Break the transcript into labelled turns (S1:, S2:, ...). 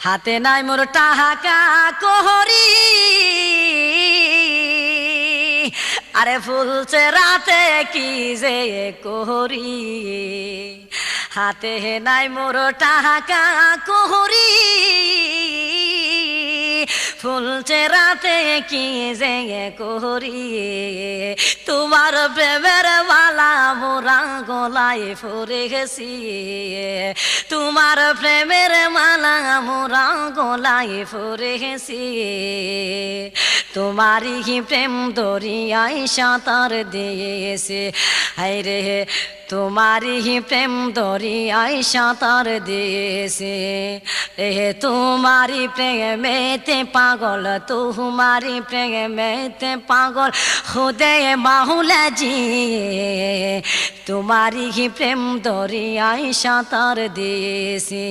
S1: হাতে নাই মোর টাকা কোহরি, আরে ফুলছে রাতে কি যে কোহরি। হাতে নাই মোর টাকা কোহরি, ফুলছে রাতে কি যে কোহরি। তোমার প্রেমের মালা মোরা গলায় পরে গেছি, তোমার প্রেমের মালা মোরা গলায় পরে গেছি। তোমারই প্রেম দরিয়ায় সাঁতার দিয়েছে, হায়রে তোমারই প্রেম দরিয়ায় সাঁতার দিয়েছে। তোমারি প্রেমেতে পাগল, তোমারি প্রেমেতে পাগল খুদে মাওলা জি। তোমারই প্রেম দরিয়ায় সাঁতার দিয়েছে।